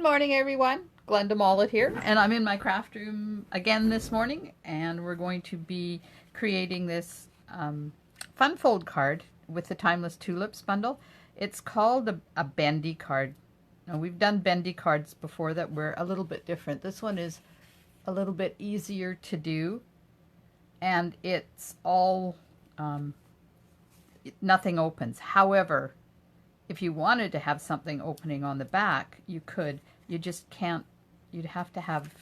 Good morning, everyone. Glenda Mollet here, and I'm in my craft room again this morning, and we're going to be creating this fun fold card with the Timeless Tulips bundle. It's called a Bendy card. Now, we've done Bendy cards before that were a little bit different. This one is a little bit easier to do, and it's all, nothing opens. However, if you wanted to have something opening on the back, you could. You just can't. You'd have to have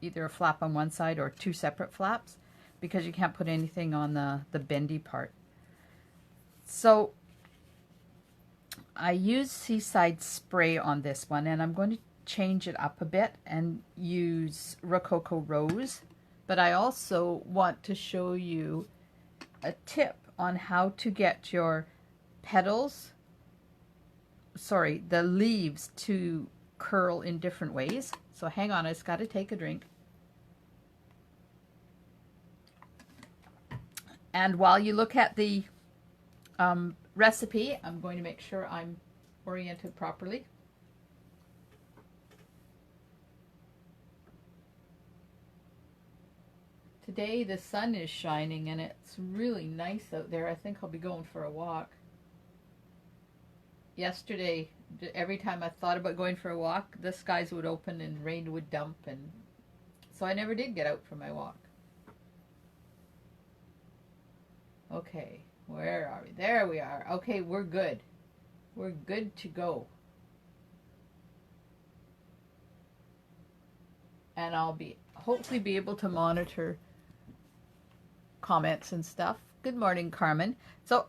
either a flap on one side or two separate flaps because you can't put anything on the bendy part. So I use Seaside Spray on this one, and I'm going to change it up a bit and use Rococo Rose. But I also want to show you a tip on how to get your petals, the leaves, to curl in different ways. So hang on, I just got to take a drink. And while you look at the recipe, I'm going to make sure I'm oriented properly. Today the sun is shining and it's really nice out there. I think I'll be going for a walk. Yesterday, every time I thought about going for a walk, the skies would open and rain would dump, and so I never did get out for my walk. Okay, where are we? There we are. Okay, we're good. We're good to go. And I'll hopefully be able to monitor comments and stuff. Good morning, Carmen. So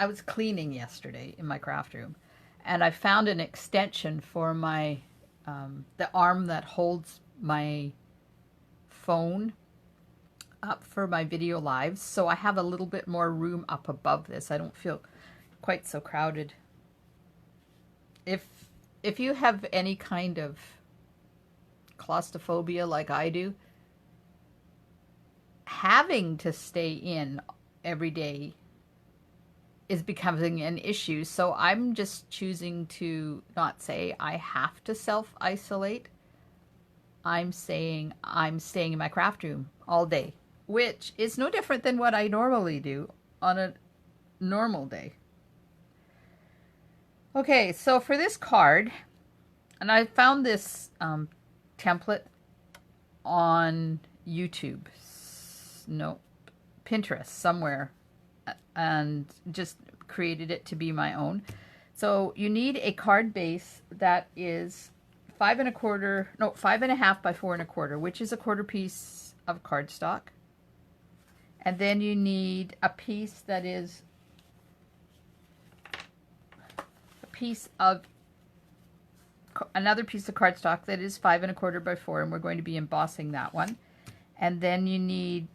I was cleaning yesterday in my craft room, and I found an extension for my the arm that holds my phone up for my video lives. So I have a little bit more room up above this. I don't feel quite so crowded. If you have any kind of claustrophobia like I do, having to stay in every day is becoming an issue. So I'm just choosing to not say I have to self-isolate. I'm saying I'm staying in my craft room all day, which is no different than what I normally do on a normal day. Okay, so for this card, and I found this template on YouTube, no, Pinterest, somewhere, and just created it to be my own. So you need a card base that is 5.25 by 4.25, which is a quarter piece of cardstock. And then you need a piece that is another piece of cardstock that is 5.25 by 4, and we're going to be embossing that one. And then you need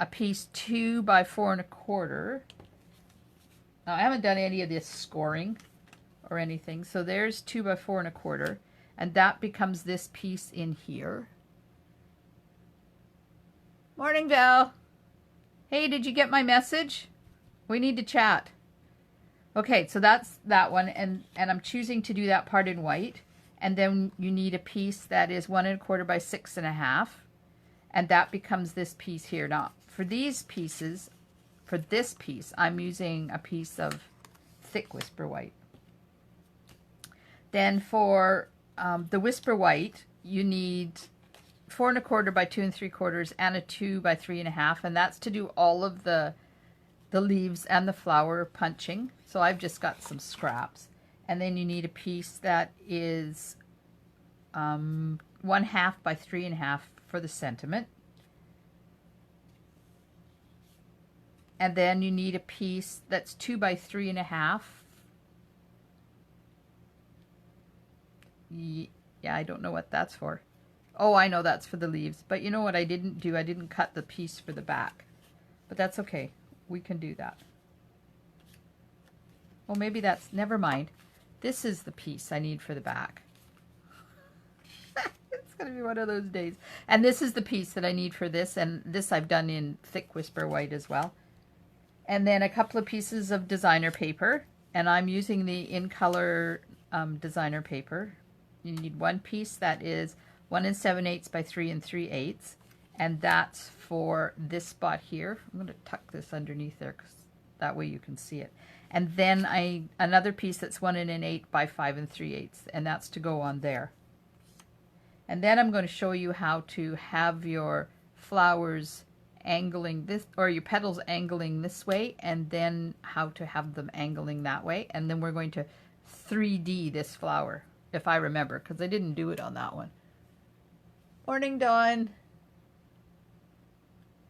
a piece 2 by 4.25. Now I haven't done any of this scoring or anything, so there's 2 by 4.25, and that becomes this piece in here. Morning, Val. Hey, did you get my message? We need to chat. Okay, so that's that one, and I'm choosing to do that part in white. And then you need a piece that is 1.25 by 6.5, and that becomes this piece here. Now, for these pieces, for this piece, I'm using a piece of thick Whisper White. Then for the Whisper White, you need 4.25 by 2.75 and a 2 by 3.5, and that's to do all of the leaves and the flower punching. So I've just got some scraps. And then you need a piece that is 1/2 by 3.5 for the sentiment. And then you need a piece that's 2 by 3.5. Yeah, I don't know what that's for. Oh, I know that's for the leaves. But you know what I didn't do? I didn't cut the piece for the back. But that's okay. We can do that. Oh, maybe that's, never mind. This is the piece I need for the back. It's going to be one of those days. And this is the piece that I need for this. And this I've done in thick Whisper White as well. And then a couple of pieces of designer paper. And I'm using the In Color designer paper. You need one piece that is 1 7/8 by 3 3/8, and that's for this spot here. I'm going to tuck this underneath there because that way you can see it. And then another piece that's 1 1/8 by 5 3/8, and that's to go on there. And then I'm going to show you how to have your flowers angling this, or your petals angling this way, and then how to have them angling that way. And then we're going to 3D this flower, if I remember, because I didn't do it on that one. Morning, Dawn.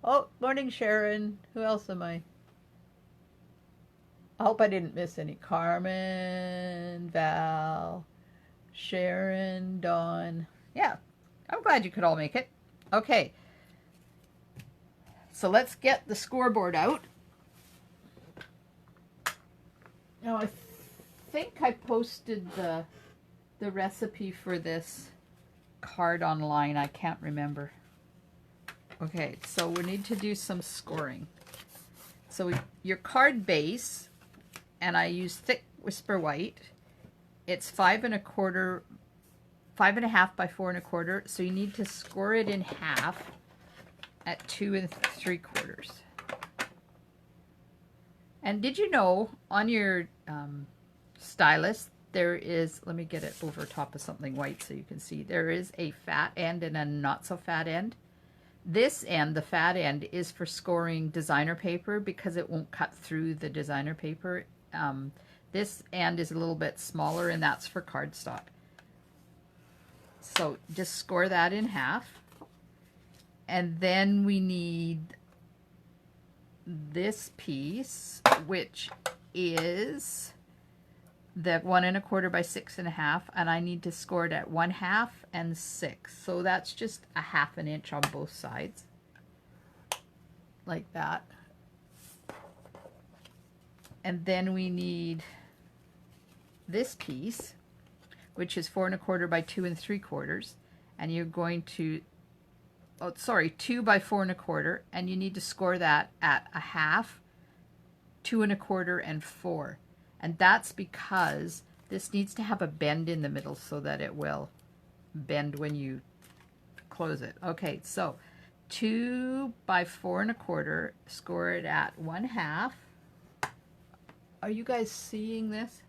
Oh, morning, Sharon. Who else am I? I hope I didn't miss any. Carmen, Val, Sharon, Dawn. Yeah, I'm glad you could all make it. Okay, so let's get the scoreboard out. Now I think I posted the recipe for this card online. I can't remember. Okay, so we need to do some scoring. So your card base, and I use thick Whisper White. It's 5 1/4, 5 1/2 by 4 1/4. So you need to score it in half at 2 3/4. And did you know on your stylus there is, let me get it over top of something white so you can see, there is a fat end and a not so fat end. This end, the fat end, is for scoring designer paper because it won't cut through the designer paper. This end is a little bit smaller, and that's for cardstock. So just score that in half. And then we need this piece, which is the 1 1/4 by 6 1/2, and I need to score it at 1/2 and 6. So that's just a 1/2 inch on both sides, like that. And then we need this piece, which is 4 1/4 by 2 3/4, and you're going to, 2 by 4 1/4, and you need to score that at a 1/2, 2 1/4, and 4. And that's because this needs to have a bend in the middle so that it will bend when you close it. Okay, so 2 by 4 1/4, score it at 1/2. Are you guys seeing this?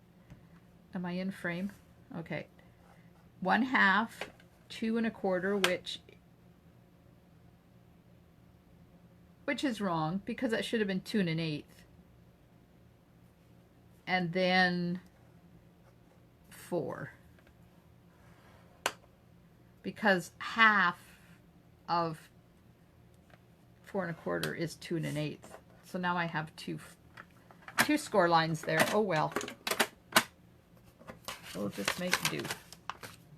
Am I in frame? Okay. 1/2, 2 1/4, which is wrong because that should have been 2 1/8. And then 4. Because half of 4 1/4 is 2 1/8. So now I have two score lines there. Oh well. We'll just make do.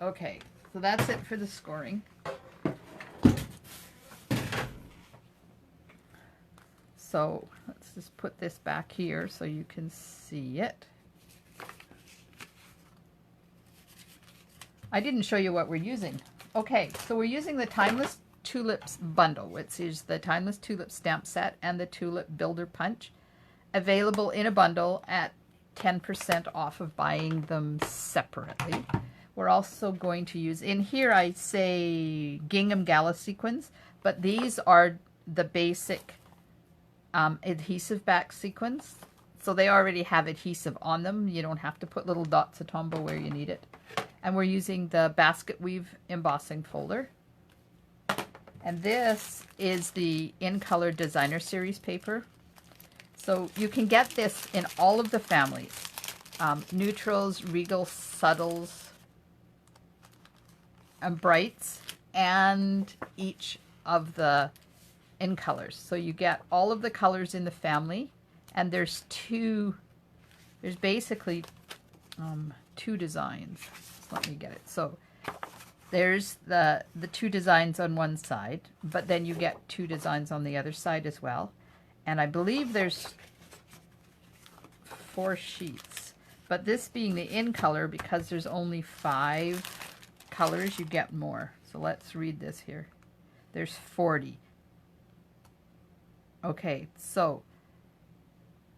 Okay, so that's it for the scoring. So let's just put this back here so you can see it. I didn't show you what we're using. Okay, so we're using the Timeless Tulips bundle, which is the Timeless Tulips stamp set and the Tulip Builder Punch, available in a bundle at 10% off of buying them separately. We're also going to use, in here I say gingham gala sequins, but these are the basic adhesive back sequins. So they already have adhesive on them. You don't have to put little dots of Tombow where you need it. And we're using the basket weave embossing folder. And this is the In Color Designer Series paper. So you can get this in all of the families. Neutrals, Regal, Subtles, and Brights, and each of the In Colors. So you get all of the colors in the family, and there's basically 2 designs. So let me get it. So there's the 2 designs on one side, but then you get 2 designs on the other side as well. And I believe there's 4 sheets. But this being the In Color, because there's only 5 colors, you get more. So let's read this here. There's 40. Okay, so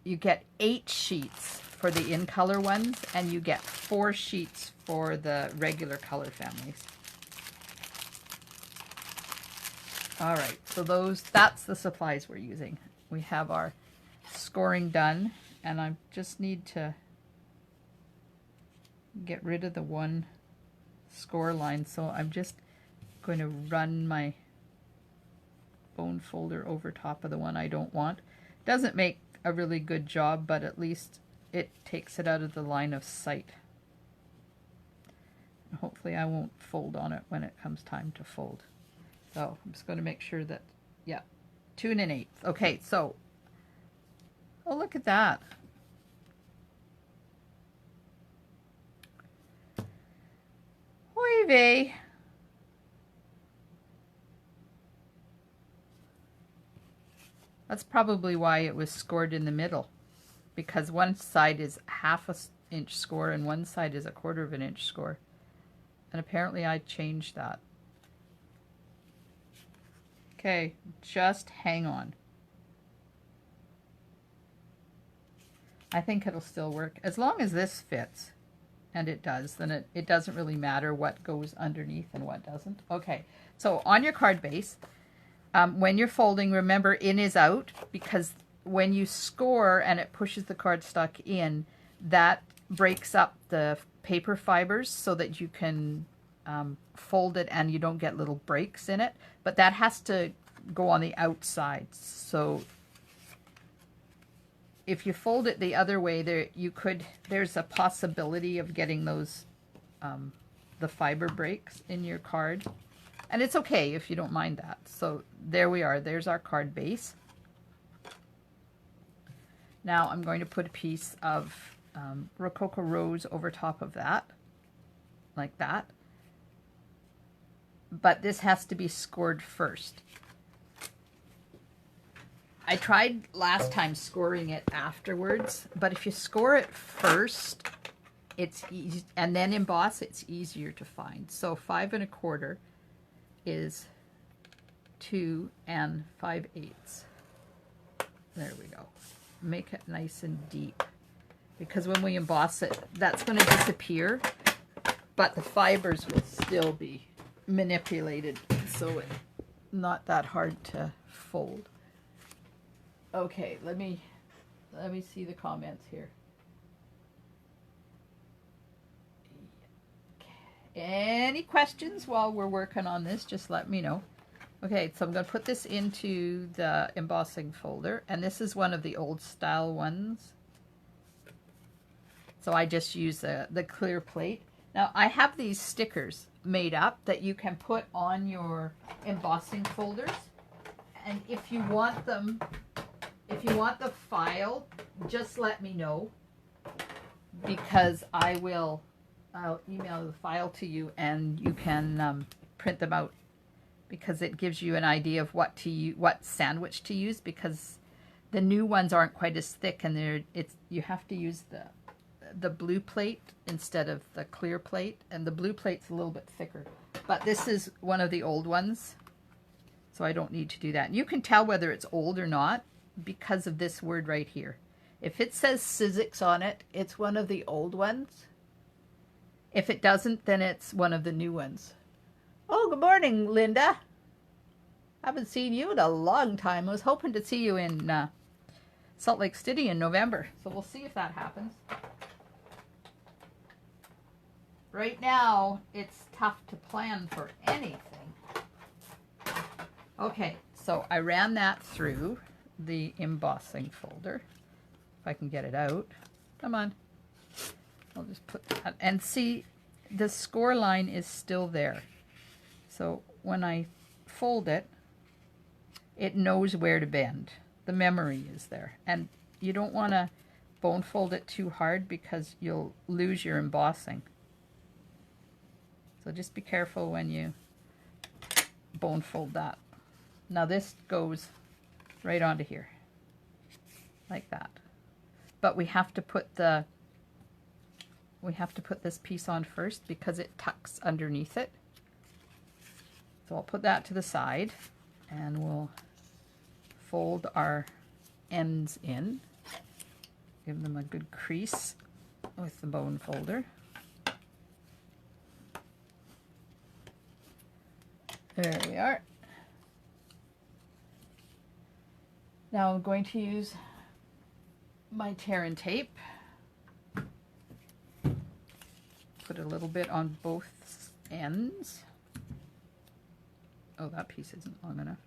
you get 8 sheets for the in color ones, and you get 4 sheets for the regular color families. All right, so that's the supplies we're using. We have our scoring done, and I just need to get rid of the one score line, so I'm just going to run my bone folder over top of the one I don't want. Doesn't make a really good job, but at least it takes it out of the line of sight. Hopefully I won't fold on it when it comes time to fold. So I'm just going to make sure that, yeah, 2 1/8. Okay, so, oh, look at that. Oy vey. That's probably why it was scored in the middle, because one side is 1/2 inch score and one side is 1/4 inch score. And apparently I changed that. Okay, just hang on. I think it'll still work. As long as this fits, and it does, then it doesn't really matter what goes underneath and what doesn't. Okay, so on your card base, when you're folding, remember in is out, because when you score and it pushes the cardstock in, that breaks up the paper fibers so that you can fold it and you don't get little breaks in it. But that has to go on the outside. So if you fold it the other way, there's a possibility of getting those the fiber breaks in your card. And it's okay if you don't mind that. So there we are. There's our card base. Now I'm going to put a piece of Rococo Rose over top of that, like that. But this has to be scored first. I tried last time scoring it afterwards, but if you score it first, it's easy, and then emboss, it's easier to find. So 5 1/4 is 2 5/8. There we go. Make it nice and deep, because when we emboss it, that's going to disappear, but the fibers will still be manipulated, so it's not that hard to fold. Okay, let me see the comments here. Any questions while we're working on this, just let me know. Okay, so I'm going to put this into the embossing folder, and this is one of the old style ones. So I just use the clear plate. Now I have these stickers made up that you can put on your embossing folders, and if you want them, if you want the file, just let me know, because I'll email the file to you and you can print them out, because it gives you an idea of what sandwich to use, because the new ones aren't quite as thick, and you have to use the blue plate instead of the clear plate, and the blue plate's a little bit thicker. But this is one of the old ones, so I don't need to do that. And you can tell whether it's old or not because of this word right here. If it says Sizzix on it, it's one of the old ones. If it doesn't, then it's one of the new ones. Oh, good morning, Linda. Haven't seen you in a long time. I was hoping to see you in Salt Lake City in November, so we'll see if that happens. Right now, it's tough to plan for anything. Okay, so I ran that through the embossing folder. If I can get it out. Come on. I'll just put that, and see, the score line is still there. So when I fold it, it knows where to bend. The memory is there. And you don't want to bone fold it too hard, because you'll lose your embossing. So just be careful when you bone fold that. Now this goes right onto here, like that. But we have to put this piece on first, because it tucks underneath it. So I'll put that to the side, and we'll fold our ends in. Give them a good crease with the bone folder. There we are. Now I'm going to use my tear and tape. Put a little bit on both ends. Oh, that piece isn't long enough.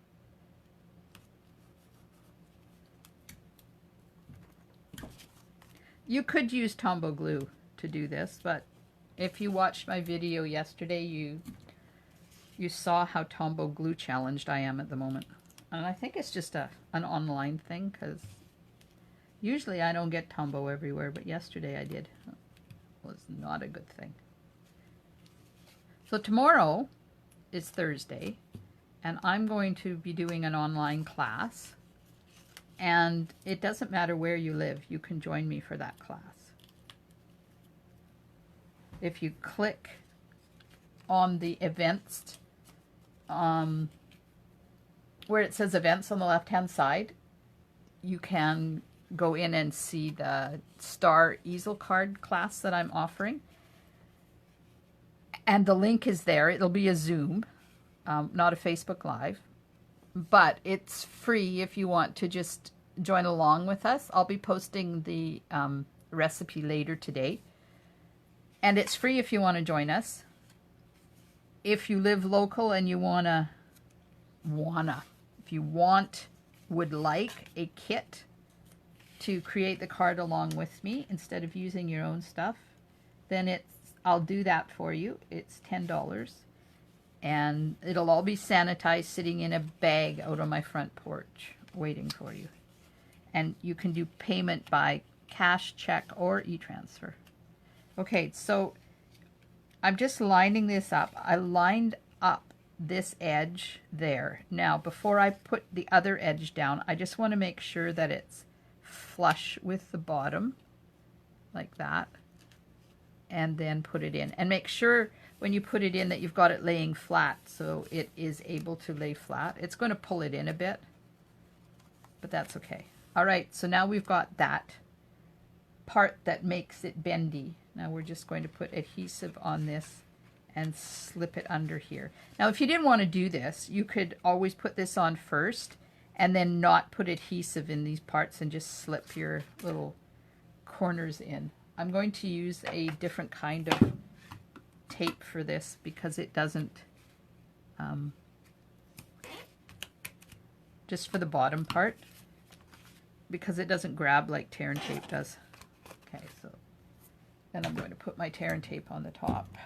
You could use Tombow glue to do this, but if you watched my video yesterday, you saw how Tombow glue challenged I am at the moment. And I think it's just an online thing, because usually I don't get Tombow everywhere, but yesterday I did. It was not a good thing. So tomorrow is Thursday, and I'm going to be doing an online class. And it doesn't matter where you live, you can join me for that class. If you click on the events, where it says events on the left-hand side, you can go in and see the star easel card class that I'm offering. And the link is there. It'll be a Zoom, not a Facebook Live. But it's free if you want to just join along with us. I'll be posting the recipe later today. And it's free if you want to join us. If you live local and you would like a kit to create the card along with me instead of using your own stuff, then I'll do that for you. It's $10. And it'll all be sanitized, sitting in a bag out on my front porch waiting for you. And you can do payment by cash, check, or e-transfer. Okay, so I'm just lining this up. I lined up this edge there. Now, before I put the other edge down, I just want to make sure that it's flush with the bottom, like that, and then put it in. And make sure when you put it in that you've got it laying flat, so it is able to lay flat. It's going to pull it in a bit, but that's okay. All right, so now we've got that part that makes it bendy. Now we're just going to put adhesive on this and slip it under here. Now, if you didn't want to do this, you could always put this on first and then not put adhesive in these parts and just slip your little corners in. I'm going to use a different kind of tape for this because it doesn't, just for the bottom part, because it doesn't grab like tear and tape does. Okay, so then I'm going to put my tear and tape on the top.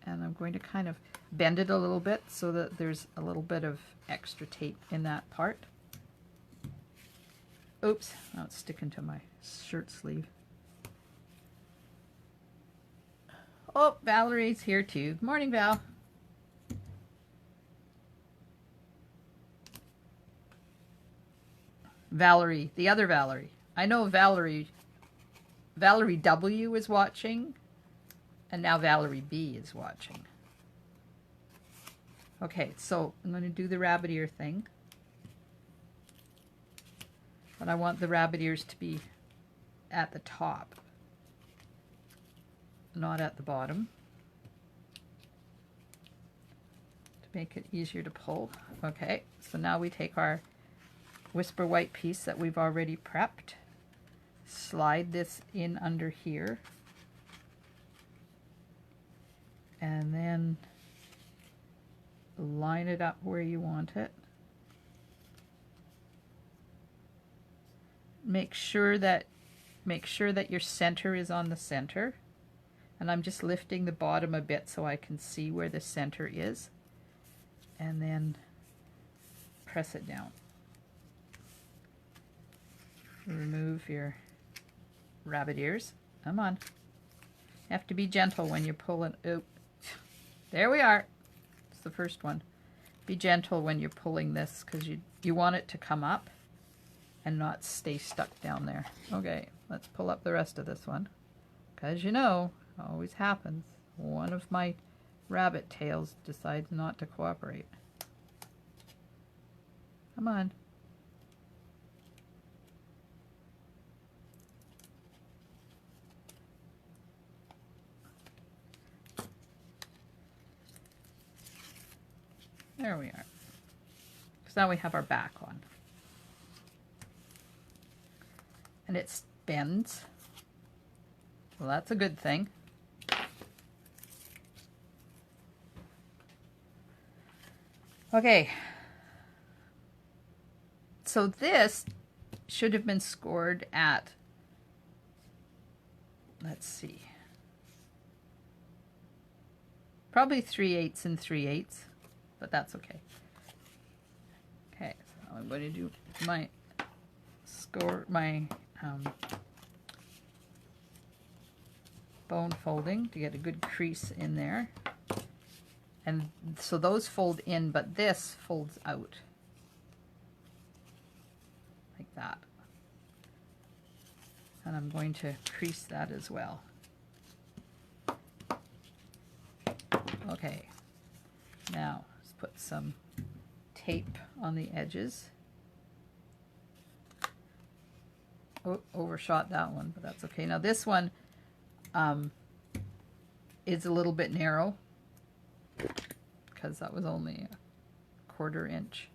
And I'm going to kind of bend it a little bit so that there's a little bit of extra tape in that part. Oops, now it's sticking to my shirt sleeve. Oh, Valerie's here too. Good morning, Val. Valerie, the other Valerie. I know Valerie W is watching, and now Valerie B is watching. Okay, so I'm going to do the rabbit ear thing. But I want the rabbit ears to be at the top, not at the bottom, to make it easier to pull. Okay, so now we take our Whisper White piece that we've already prepped, slide this in under here, and then line it up where you want it. Make sure that your center is on the center, and I'm just lifting the bottom a bit so I can see where the center is, and then press it down. Remove your rabbit ears. Come on. You have to be gentle when you're pulling. Oh, there we are. It's the first one. Be gentle when you're pulling this because you want it to come up and not stay stuck down there. Okay, let's pull up the rest of this one. Because you know, always happens. One of my rabbit tails decides not to cooperate. Come on. There we are. So now we have our back on. And it bends. Well, that's a good thing. Okay. So this should have been scored at, let's see, probably 3/8 and 3/8, but that's okay. Okay, so I'm going to do my score, my bone folding to get a good crease in there. And so those fold in, but this folds out. Like that. And I'm going to crease that as well. Okay. Now, let's put some tape on the edges. Oh, overshot that one, but that's okay. Now this one is a little bit narrow because that was only a 1/4 inch.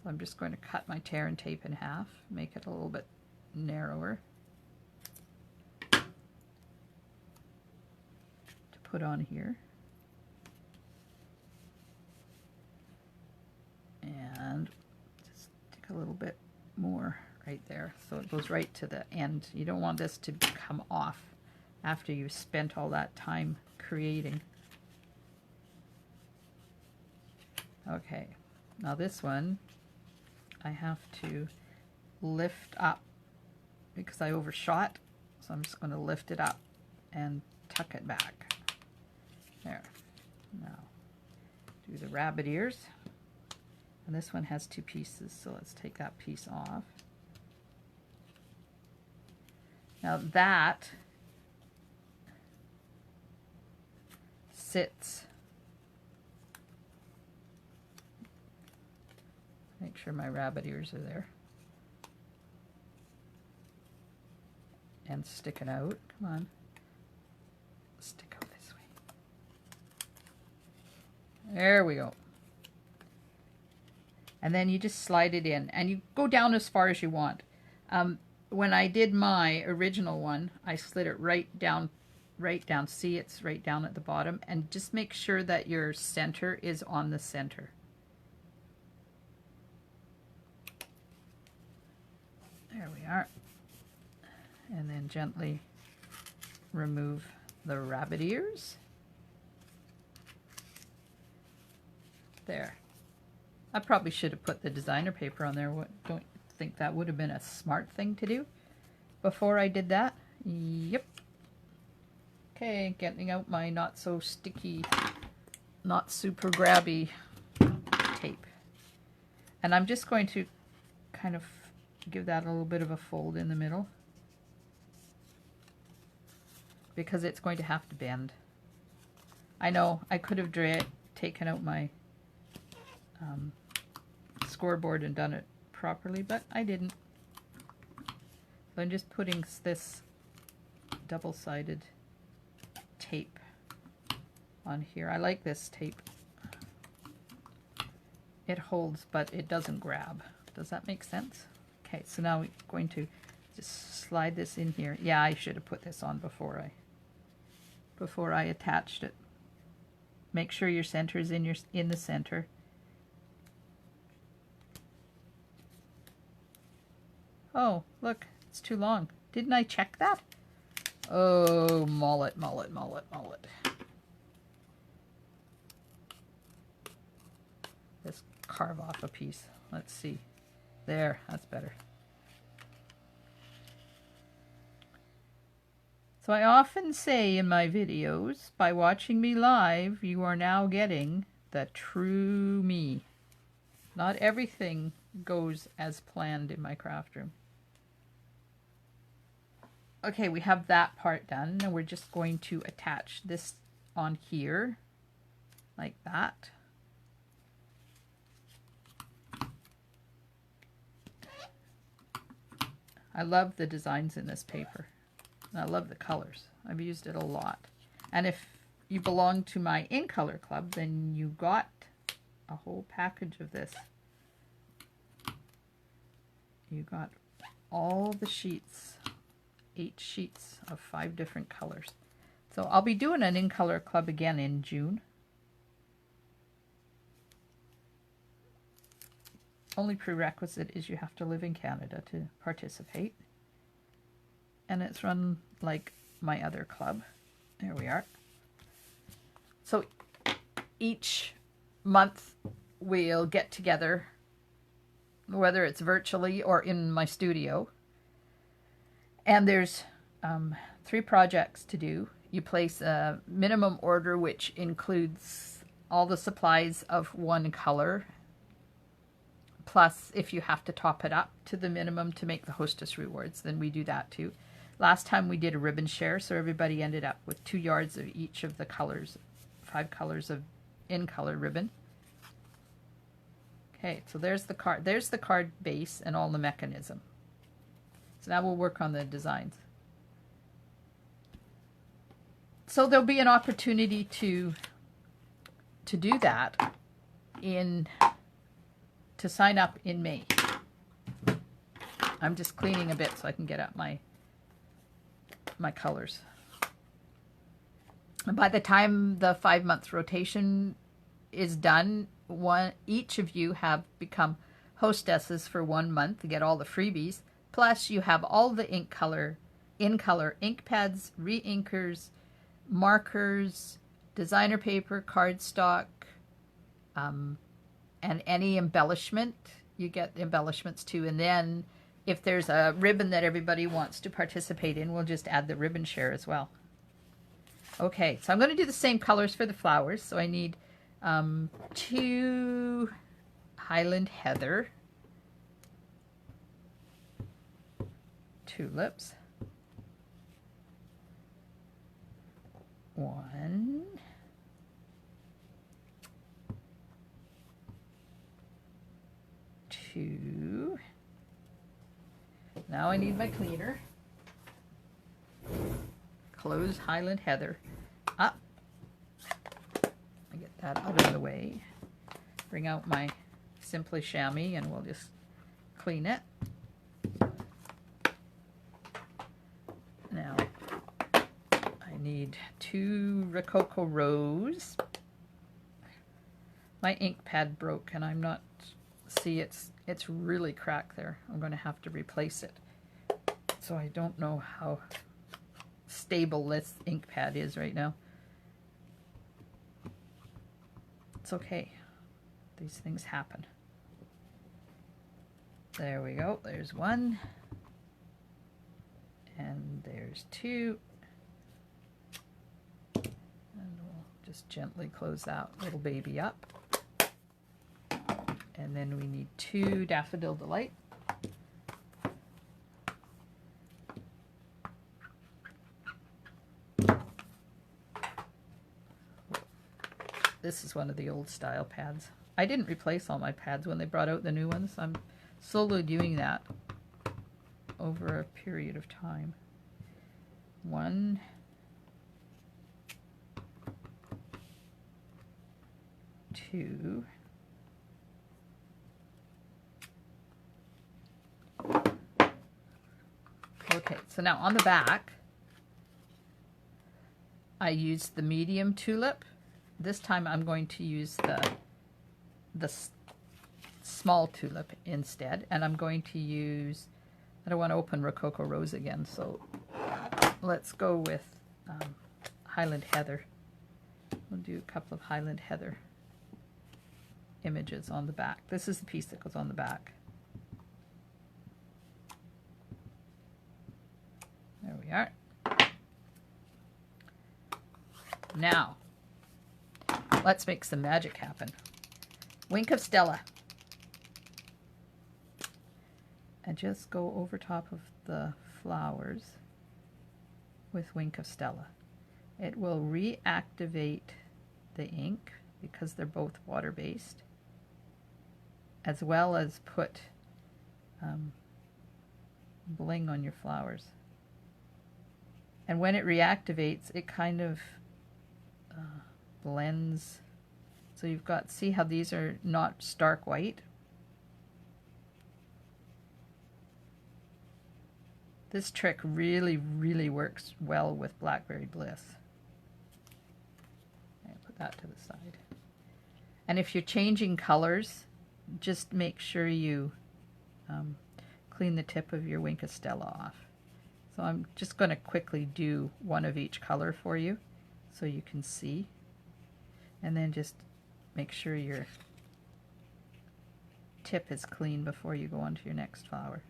So I'm just going to cut my tear and tape in half, make it a little bit narrower to put on here. And just take a little bit more right there so it goes right to the end. You don't want this to come off after you've spent all that time creating. Okay, now this one I have to lift up because I overshot, so I'm just going to lift it up and tuck it back. There. Now do the rabbit ears. And this one has 2 pieces, so let's take that piece off. Now that sits. Make sure my rabbit ears are there. And stick it out. Come on. Stick out this way. There we go. And then you just slide it in. And you go down as far as you want. When I did my original one, I slid it right down. See, it's right down at the bottom. And just make sure that your center is on the center. There we are. And then gently remove the rabbit ears. There. I probably should have put the designer paper on there. Don't think that would have been a smart thing to do before I did that? Yep. Okay, getting out my not so sticky, not super grabby tape. And I'm just going to kind of give that a little bit of a fold in the middle because it's going to have to bend. I know I could have taken out my scoreboard and done it properly, but I didn't. So I'm just putting this double-sided tape on here. I like this tape. It holds, but it doesn't grab. Does that make sense? Okay, so now we're going to just slide this in here. Yeah, I should have put this on before I attached it. Make sure your center is in the center. Oh, look, it's too long. Didn't I check that? Oh, Mollet. Let's carve off a piece. Let's see. There, that's better. So I often say in my videos, by watching me live, you are now getting the true me. Not everything goes as planned in my craft room. Okay, we have that part done. Now we're just going to attach this on here, like that. I love the designs in this paper. And I love the colors. I've used it a lot. And if you belong to my in color club, then you got a whole package of this. You got all the sheets, 8 sheets of 5 different colors. So I'll be doing an In Color Club again in June. Only prerequisite is you have to live in Canada to participate. And it's run like my other club. There we are. So each month we'll get together, whether it's virtually or in my studio. And there's 3 projects to do. You place a minimum order, which includes all the supplies of one color. Plus, if you have to top it up to the minimum to make the hostess rewards, then we do that too. Last time we did a ribbon share, so everybody ended up with 2 yards of each of the colors, 5 colors of In Color ribbon. Okay, so there's the card. There's the card base and all the mechanism. So now we'll work on the designs. So there'll be an opportunity to do that to sign up in May. I'm just cleaning a bit so I can get up my colors. And by the time the 5-month rotation is done, each of you have become hostesses for 1 month to get all the freebies. Plus you have all the In Color ink pads, re-inkers, markers, designer paper, cardstock, and any embellishment. You get embellishments too. And then if there's a ribbon that everybody wants to participate in, we'll just add the ribbon share as well. Okay, so I'm going to do the same colors for the flowers. So I need 2 Highland Heather tulips, 1, 2. Now I need my cleaner. Close Highland Heather up. I get that out of the way. Bring out my Simply Chamois and we'll just clean it. Now I need 2 Rococo Rose. My ink pad broke and I'm not, see, it's really cracked there. I'm going to have to replace it. So I don't know how stable this ink pad is right now. It's okay. These things happen. There we go. There's 1. And there's 2. And we'll just gently close that little baby up. And then we need 2 Daffodil Delight. This is one of the old style pads. I didn't replace all my pads when they brought out the new ones. I'm slowly doing that over a period of time. 1, 2, okay, so now on the back, I used the medium tulip. This time I'm going to use the small tulip instead, and I'm going to use, I don't want to open Rococo Rose again, so let's go with Highland Heather. We'll do a couple of Highland Heather images on the back. This is the piece that goes on the back. There we are. Now, let's make some magic happen. Wink of Stella. And just go over top of the flowers with Wink of Stella. It will reactivate the ink because they're both water-based, as well as put bling on your flowers. And when it reactivates, it kind of blends So you've got, see how these are not stark white? This trick really, really works well with Blackberry Bliss. I'll put that to the side. And if you're changing colors, just make sure you clean the tip of your Wink of Stella off. So I'm just going to quickly do one of each color for you so you can see. And then just make sure your tip is clean before you go on to your next flower.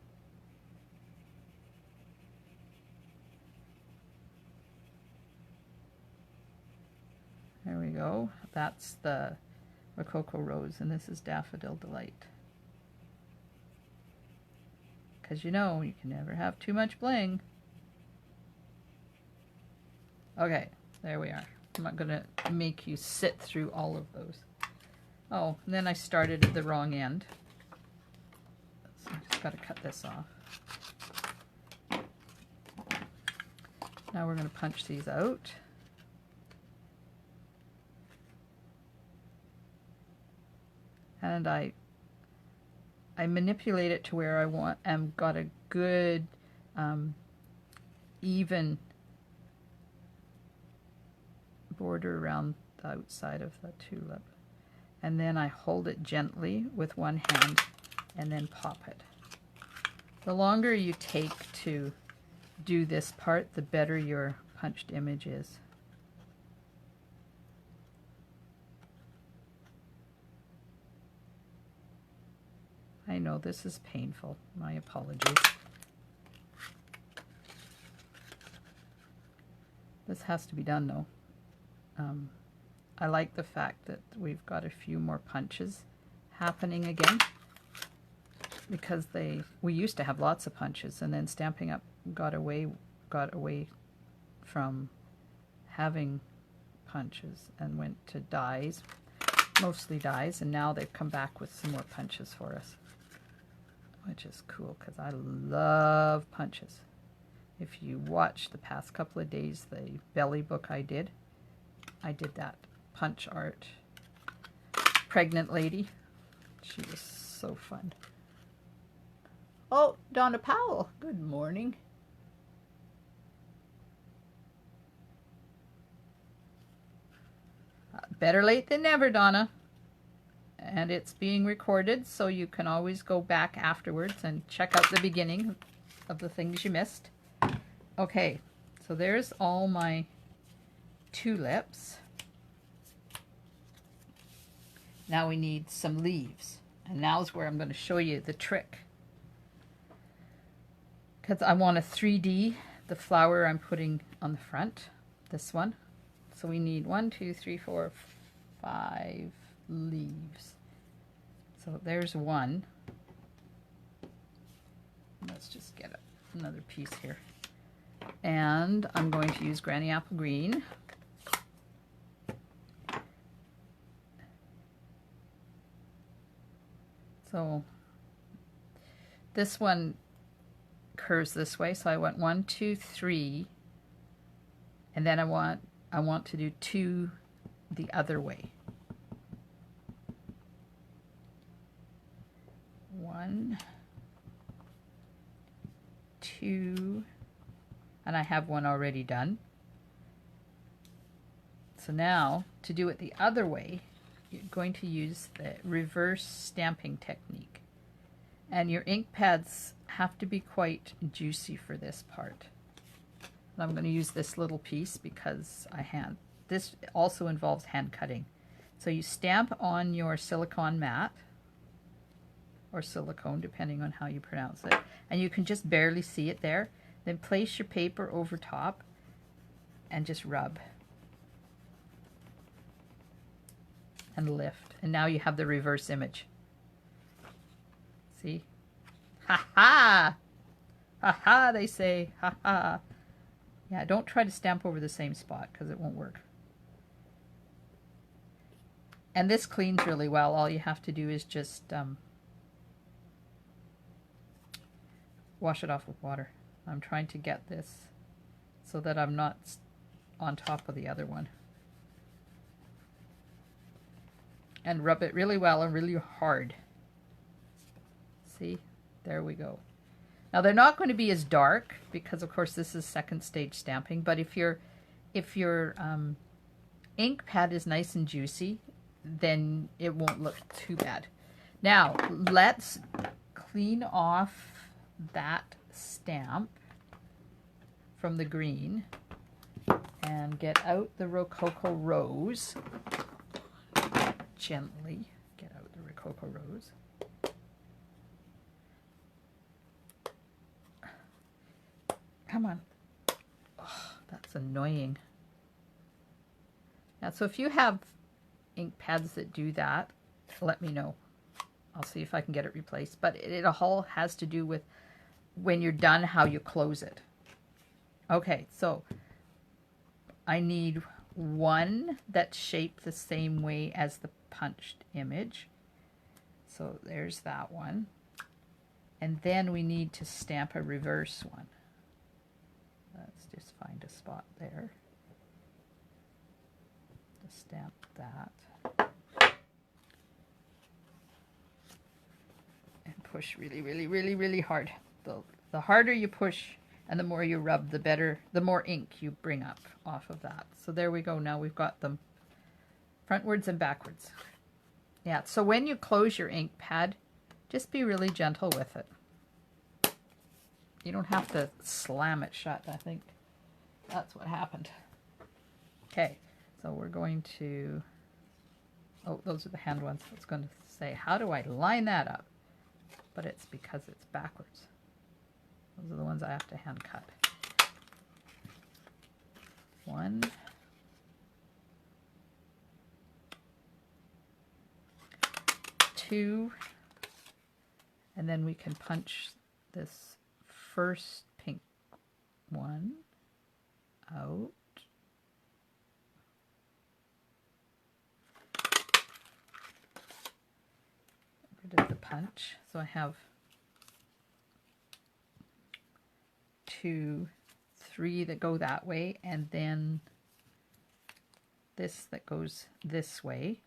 There we go. That's the Rococo Rose, and this is Daffodil Delight. Because you know, you can never have too much bling. Okay, there we are. I'm not going to make you sit through all of those. Oh, and then I started at the wrong end. So I just got to cut this off. Now we're going to punch these out. And I manipulate it to where I want and got a good even border around the outside of the tulip. And then I hold it gently with one hand and then pop it. The longer you take to do this part, the better your punched image is. I know this is painful. My apologies. This has to be done though. I like the fact that we've got a few more punches happening again, because we used to have lots of punches, and then Stampin' Up got away from having punches and went to dies, mostly dies, and now they've come back with some more punches for us, which is cool because I love punches. If you watch the past couple of days, the belly book I did that punch art. Pregnant lady. She was so fun. Oh, Donna Powell. Good morning. Better late than never, Donna. And it's being recorded, so you can always go back afterwards and check out the beginning of the things you missed. Okay, so there's all my tulips. Now we need some leaves, and now's where I'm going to show you the trick, because I want to 3D the flower I'm putting on the front, this one. So we need 1, 2, 3, 4, 5 leaves. So there's one. Let's just get another piece here. And I'm going to use Granny Apple Green. So this one curves this way, so I went 1, 2, 3, and then I want to do 2 the other way. 1, 2, and I have one already done. So now, to do it the other way, you're going to use the reverse stamping technique. And your ink pads have to be quite juicy for this part. And I'm going to use this little piece because this also involves hand cutting. So you stamp on your silicone mat, or silicone depending on how you pronounce it, and you can just barely see it there. Then place your paper over top and just rub and lift, and now you have the reverse image. See? Ha ha! Ha ha, they say. Ha ha. Yeah, don't try to stamp over the same spot because it won't work. And this cleans really well. All you have to do is just wash it off with water. I'm trying to get this so that I'm not on top of the other one. and rub it really well and really hard. See? There we go. Now they're not going to be as dark because of course this is second stage stamping, but if your ink pad is nice and juicy, then it won't look too bad. Now let's clean off that stamp from the green and get out the Rococo Rose. Gently get out the Rococo Rose. Come on. Oh, that's annoying. Now, so if you have ink pads that do that, let me know. I'll see if I can get it replaced. But it all has to do with when you're done, how you close it. Okay, so I need one that's shaped the same way as the punched image. So there's that one. And then we need to stamp a reverse one. Let's just find a spot there. To stamp that. And push really, really, really, really hard. The harder you push and the more you rub, the better, the more ink you bring up off of that. So there we go. Now we've got them frontwards and backwards. Yeah, so when you close your ink pad, just be really gentle with it. You don't have to slam it shut. I think that's what happened. Okay, so we're going to, oh, those are the hand ones. I was going to say, how do I line that up? But it's because it's backwards. Those are the ones I have to hand cut. 1, 2, and then we can punch this first pink one out. Get rid of the punch. So I have 2, 3 that go that way, and then this that goes this way.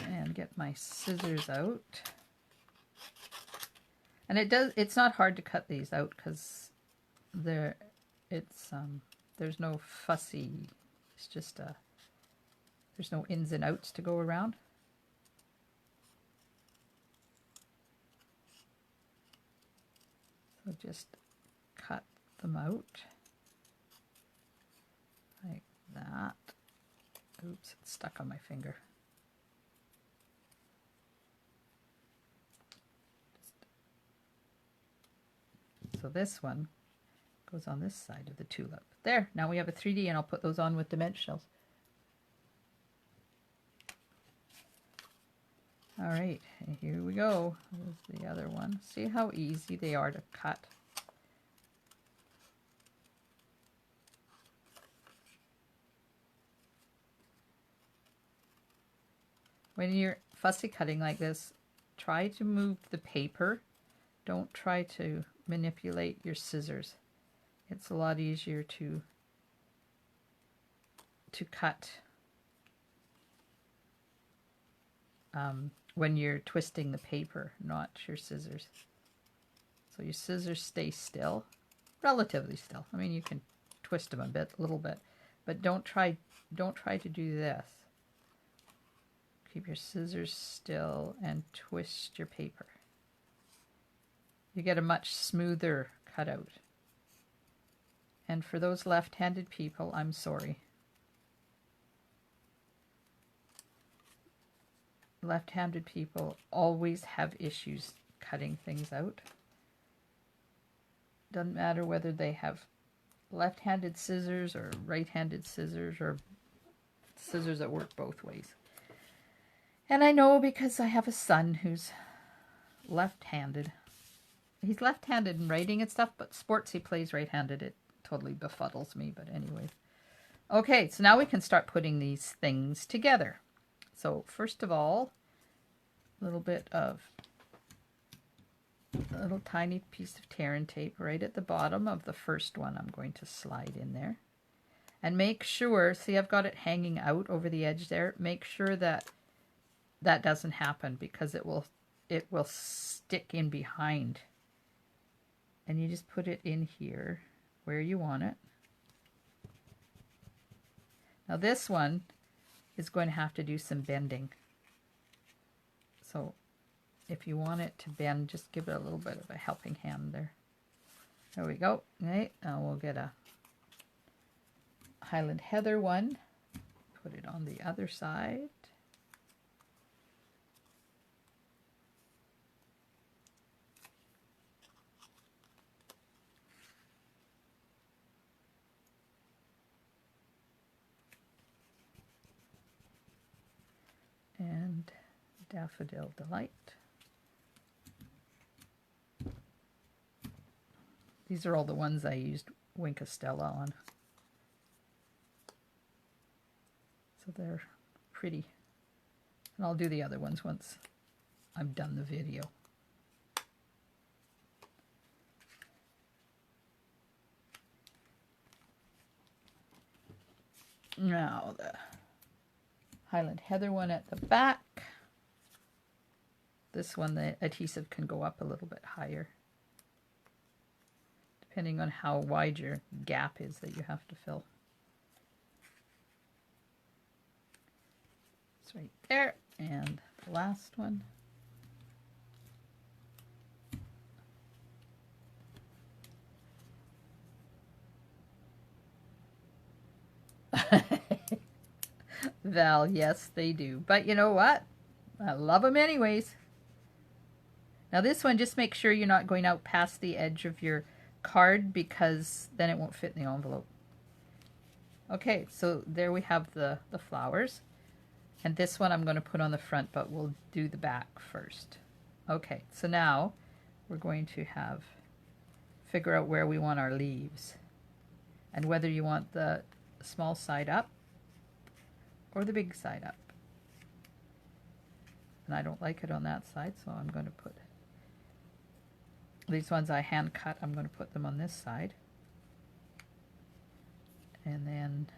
And get my scissors out. And it's not hard to cut these out because there's no fussy, it's just there's no ins and outs to go around. So just cut them out like that. Oops, it's stuck on my finger. So this one goes on this side of the tulip. There, now we have a 3D, and I'll put those on with dimensionals. All right, and here we go. There's the other one. See how easy they are to cut. When you're fussy cutting like this, try to move the paper. Don't try to manipulate your scissors. It's a lot easier to cut when you're twisting the paper, not your scissors. So your scissors stay still, relatively still. I mean, you can twist them a little bit, but don't try to do this. Keep your scissors still and twist your paper. You get a much smoother cutout. And for those left-handed people, I'm sorry. Left-handed people always have issues cutting things out. Doesn't matter whether they have left-handed scissors or right-handed scissors or scissors that work both ways. And I know because I have a son who's left-handed. He's left-handed in writing and stuff, but sports he plays right-handed. It totally befuddles me, but anyway. Okay, so now we can start putting these things together. So first of all, a little tiny piece of tear and tape right at the bottom of the first one I'm going to slide in there. And make sure, see I've got it hanging out over the edge there. Make sure that that doesn't happen because it will stick in behind. And you just put it in here where you want it. Now this one is going to have to do some bending. So if you want it to bend, just give it a little bit of a helping hand there. There we go. Okay, now we'll get a Highland Heather one. Put it on the other side. And Daffodil Delight. These are all the ones I used Wink Estella on. So they're pretty. And I'll do the other ones once I've done the video. Now the Highland Heather one at the back. This one, the adhesive can go up a little bit higher, depending on how wide your gap is that you have to fill. It's right there. And the last one. Val, yes, they do. But you know what? I love them anyways. Now this one, just make sure you're not going out past the edge of your card because then it won't fit in the envelope. Okay, so there we have the flowers. And this one I'm going to put on the front, but we'll do the back first. Okay, so now we're going to figure out where we want our leaves. And whether you want the small side up or the big side up. And I don't like it on that side, so I'm going to put these ones I hand cut. I'm going to put them on this side. And then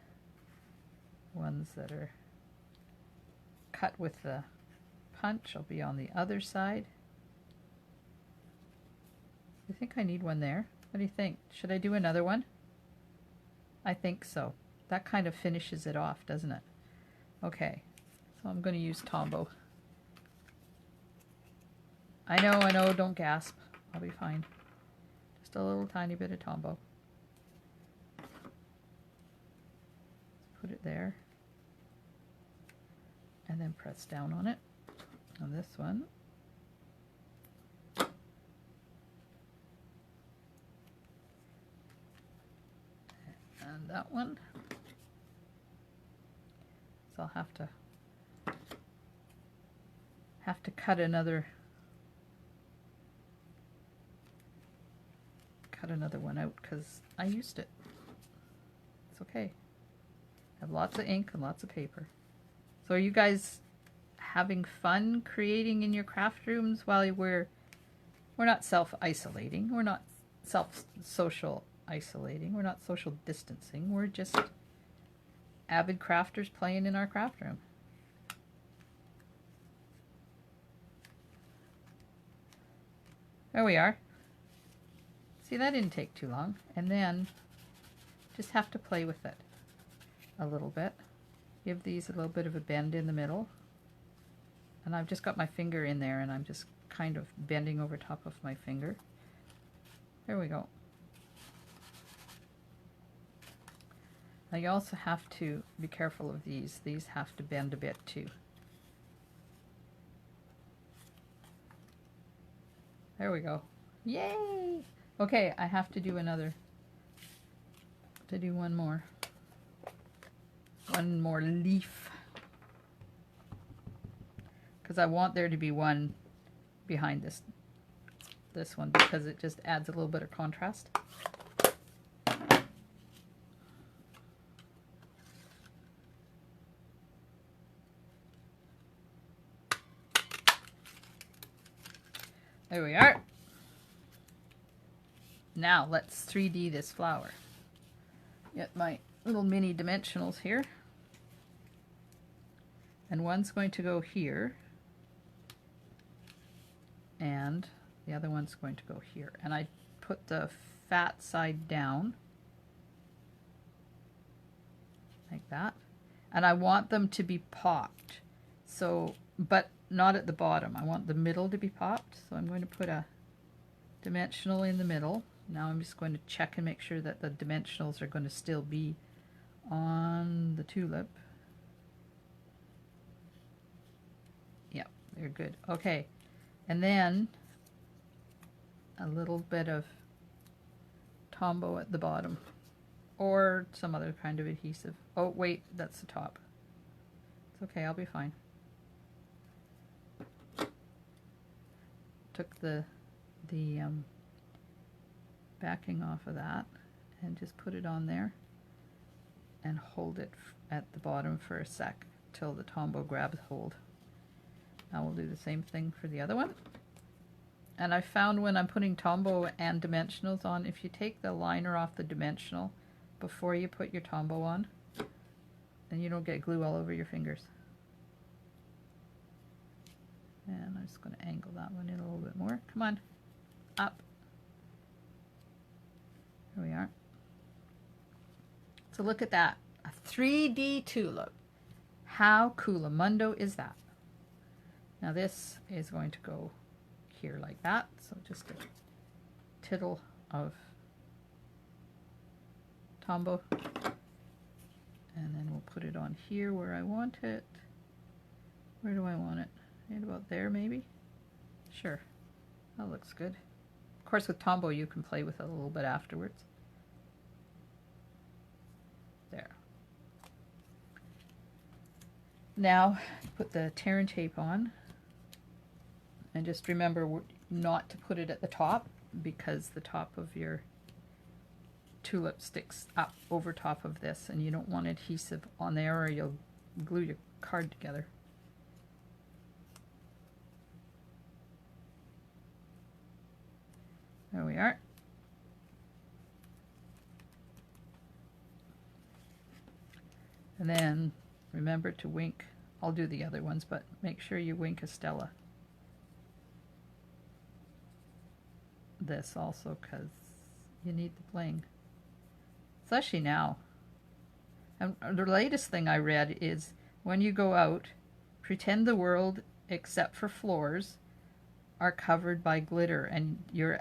ones that are cut with the punch will be on the other side. I think I need one there. What do you think? Should I do another one? I think so. That kind of finishes it off, doesn't it? Okay, so I'm going to use Tombow. I know, don't gasp. I'll be fine. Just a little tiny bit of Tombow. Let's put it there. And then press down on it. On this one. And that one. So I'll have to cut another one out because I used it. It's okay. I have lots of ink and lots of paper. So are you guys having fun creating in your craft rooms while we're not self-isolating, we're not social isolating, we're not social distancing, we're just avid crafters playing in our craft room. There we are. See, that didn't take too long. And then just have to play with it a little bit. Give these a little bit of a bend in the middle. And I've just got my finger in there and I'm just kind of bending over top of my finger. There we go. Now you also have to be careful of these. These have to bend a bit too. There we go. Yay! Okay, I have to do one more. One more leaf. Because I want there to be one behind this one because it just adds a little bit of contrast. There we are. Now let's 3D this flower. Get my little mini dimensionals here. And one's going to go here. And the other one's going to go here. And I put the fat side down. Like that. And I want them to be popped. So, but not at the bottom. I want the middle to be popped. So I'm going to put a dimensional in the middle. Now I'm just going to check and make sure that the dimensionals are going to still be on the tulip. Yep, they're good. Okay, and then a little bit of Tombow at the bottom, or some other kind of adhesive. Oh wait, that's the top. It's okay, I'll be fine. Took the backing off of that and just put it on there and hold it at the bottom for a sec till the Tombow grabs hold. Now we'll do the same thing for the other one. And I found when I'm putting Tombow and dimensionals on, if you take the liner off the dimensional before you put your Tombow on, then you don't get glue all over your fingers. And I'm just going to angle that one in a little bit more. Come on, up. There we are. So look at that, a 3D tulip. How coolamundo is that? Now this is going to go here like that. So just a tittle of Tombow. And then we'll put it on here where I want it. Where do I want it? Right about there maybe? Sure, that looks good. Of course with Tombow you can play with it a little bit afterwards. There. Now put the tear and tape on, and just remember not to put it at the top because the top of your tulip sticks up over top of this and you don't want adhesive on there or you'll glue your card together. There we are. And then remember to wink. I'll do the other ones, but make sure you wink a Stella. This also because you need the bling. Especially now. And the latest thing I read is when you go out, pretend the world except for floors are covered by glitter and your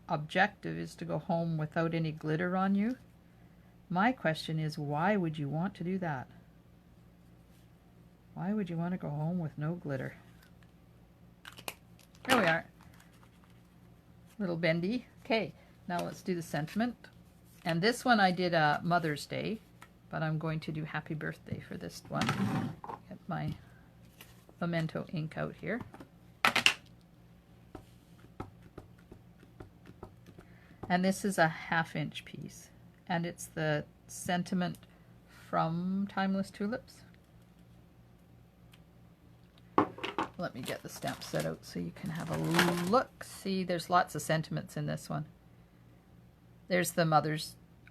objective is to go home without any glitter on you. My question is, why would you want to do that? Why would you want to go home with no glitter? Here we are. Little Bendy. Okay, now let's do the sentiment. And this one I did Mother's Day, but I'm going to do Happy Birthday for this one. Get my Memento ink out here. And this is a 1/2 inch piece. And it's the sentiment from Timeless Tulips. Let me get the stamp set out so you can have a look. See, there's lots of sentiments in this one. There's the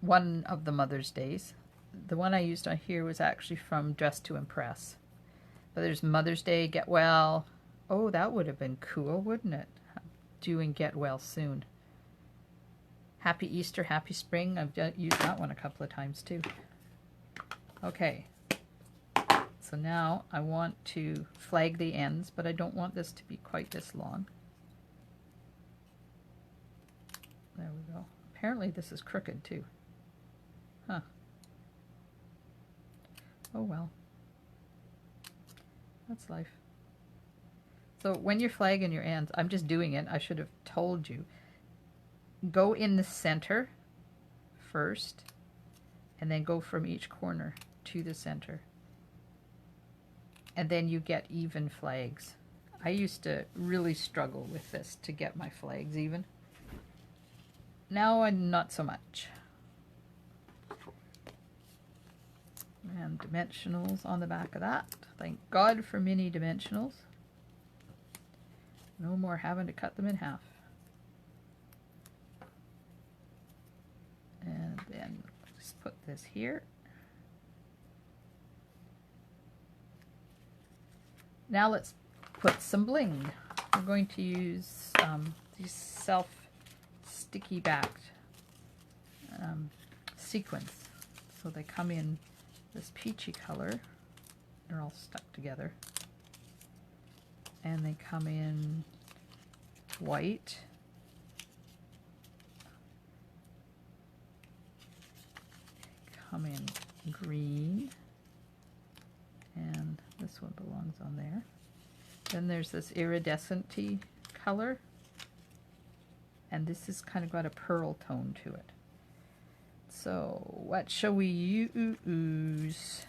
one of the Mother's Days. The one I used on here was actually from Dress to Impress. But there's Mother's Day, Get Well. Oh, that would have been cool, wouldn't it? Doing Get Well Soon. Happy Easter, Happy Spring. I've used that one a couple of times too. Okay. So now I want to flag the ends, but I don't want this to be quite this long. There we go. Apparently this is crooked too. Huh. Oh well. That's life. So when you're flagging your ends, I'm just doing it. I should have told you. Go in the center first, and then go from each corner to the center. And then you get even flags. I used to really struggle with this to get my flags even. Now I'm not so much. And dimensionals on the back of that. Thank God for mini dimensionals. No more having to cut them in half. And then just put this here. Now let's put some bling. We're going to use these self-sticky backed sequins. So they come in this peachy color. They're all stuck together. And they come in white. Come in green. And this one belongs on there. Then there's this iridescent-y color. And this has kind of got a pearl tone to it. So what shall we use?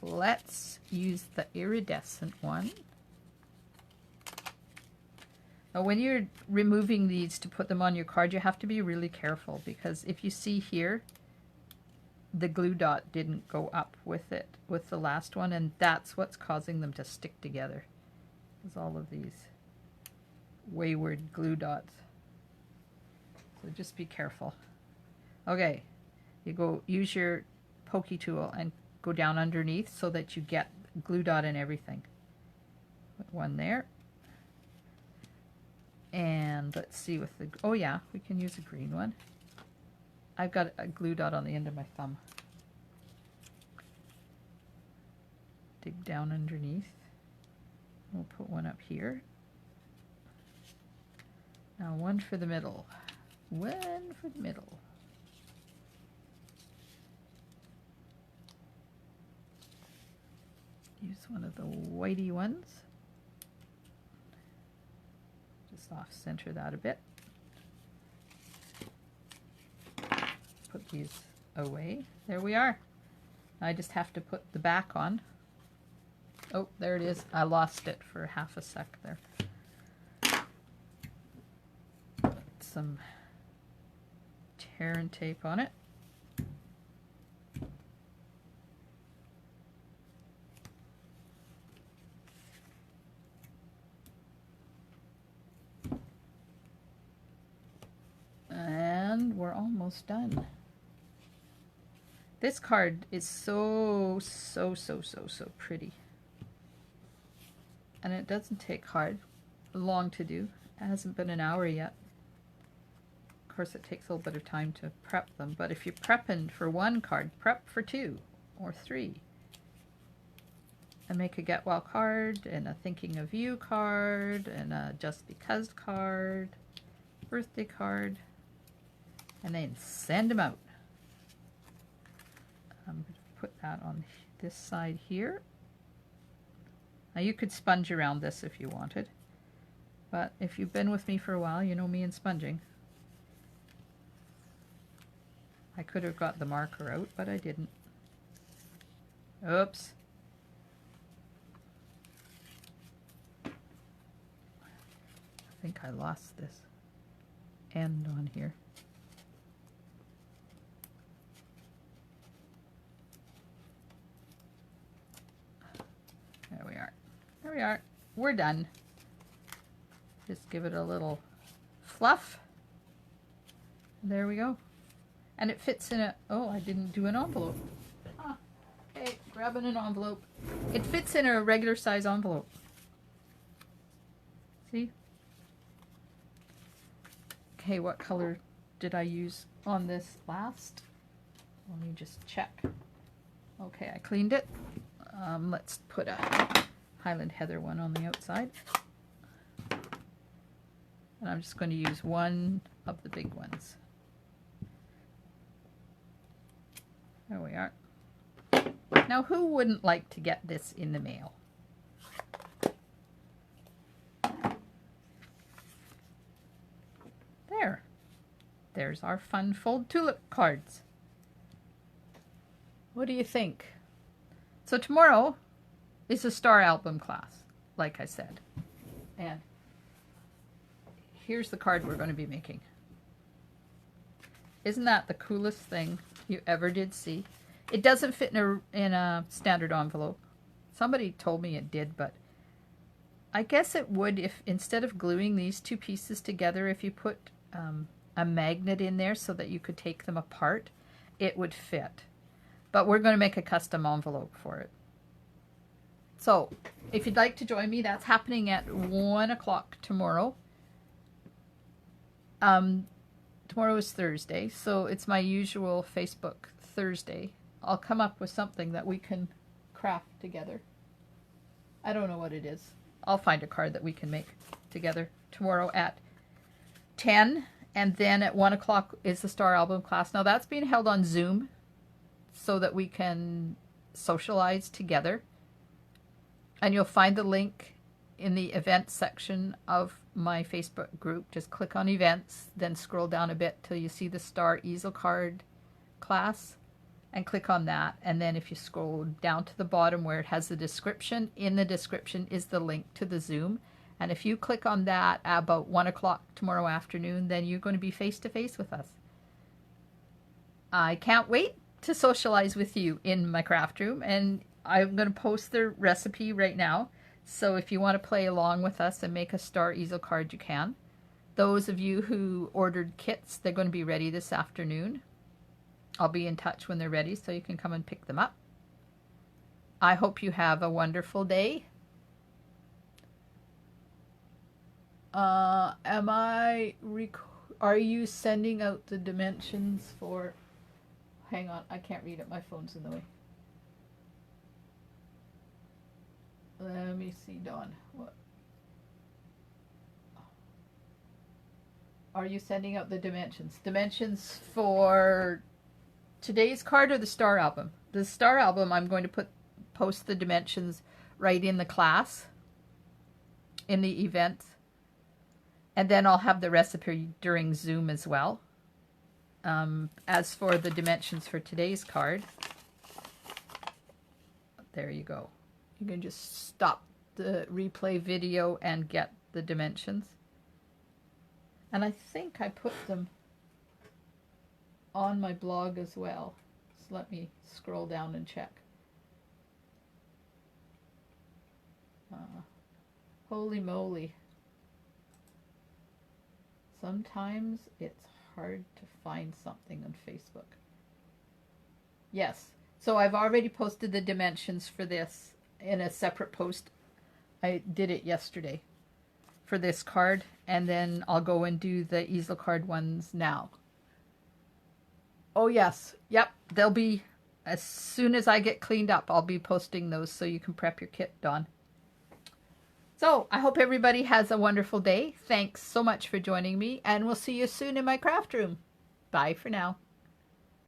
Let's use the iridescent one. Now when you're removing these to put them on your card, you have to be really careful, because if you see here, the glue dot didn't go up with it, with the last one, and that's what's causing them to stick together. Is all of these wayward glue dots. So just be careful. Okay, you go use your pokey tool and go down underneath so that you get glue dot and everything. Put one there. And let's see with the, oh yeah, we can use a green one. I've got a glue dot on the end of my thumb. Dig down underneath. We'll put one up here. Now one for the middle. One for the middle. Use one of the whitey ones. Just off center that a bit. Put these away. There we are. I just have to put the back on. Oh, there it is. I lost it for half a sec there. Put some tear and tape on it. And we're almost done. This card is so pretty. And it doesn't take long to do. It hasn't been an hour yet. Of course, it takes a little bit of time to prep them, but if you're prepping for one card, prep for 2 or 3. And make a Get Well card, and a Thinking of You card, and a Just Because card, birthday card, and then send them out. I'm going to put that on this side here. Now you could sponge around this if you wanted, but if you've been with me for a while, you know me and sponging. I could have got the marker out, but I didn't. Oops. I think I lost this end on here. There we are. There we are. We're done. Just give it a little fluff. There we go. And it fits in a, oh, I didn't do an envelope. Ah, okay, grabbing an envelope. It fits in a regular size envelope. See? Okay, what color did I use on this last? Let me just check. Okay, I cleaned it. Let's put a Highland Heather one on the outside. And I'm just going to use one of the big ones. There we are. Now, who wouldn't like to get this in the mail? There. There's our fun fold tulip cards. What do you think? So tomorrow is a star album class, like I said. And here's the card we're going to be making. Isn't that the coolest thing you ever did see? It doesn't fit in a standard envelope. Somebody told me it did, but I guess it would if instead of gluing these two pieces together, if you put a magnet in there so that you could take them apart, it would fit. but we're going to make a custom envelope for it. So if you'd like to join me, that's happening at 1 o'clock tomorrow. Tomorrow is Thursday, so it's my usual Facebook Thursday. I'll come up with something that we can craft together. I don't know what it is. I'll find a card that we can make together tomorrow at 10, and then at 1 o'clock is the Star Album class. Now that's being held on Zoom so that we can socialize together. And you'll find the link in the events section of my Facebook group. Just click on events, then scroll down a bit till you see the Star Easel card class, and click on that. And then if you scroll down to the bottom where it has the description, in the description is the link to the Zoom. And if you click on that at about 1 o'clock tomorrow afternoon, then you're going to be face to face with us. I can't wait to socialize with you in my craft room, and I'm going to post the recipe right now. So if you want to play along with us and make a Star Easel card, you can. Those of you who ordered kits, they're going to be ready this afternoon. I'll be in touch when they're ready so you can come and pick them up. I hope you have a wonderful day. Are you sending out the dimensions for... Hang on, I can't read it. My phone's in the way. Let me see, Dawn. What? Are you sending out the dimensions? Dimensions for today's card or the Star Album? The Star Album, I'm going to post the dimensions right in the class, in the event. And then I'll have the recipe during Zoom as well. As for the dimensions for today's card, there you go. You can just stop the replay video and get the dimensions. And I think I put them on my blog as well. So let me scroll down and check. Holy moly. Sometimes it's hard to find something on Facebook. Yes, so I've already posted the dimensions for this in a separate post. I did it yesterday for this card, and then I'll go and do the easel card ones now. Oh yes, yep, they'll be, as soon as I get cleaned up, I'll be posting those so you can prep your kit, Dawn. So I hope everybody has a wonderful day. Thanks so much for joining me, and we'll see you soon in my craft room. Bye for now.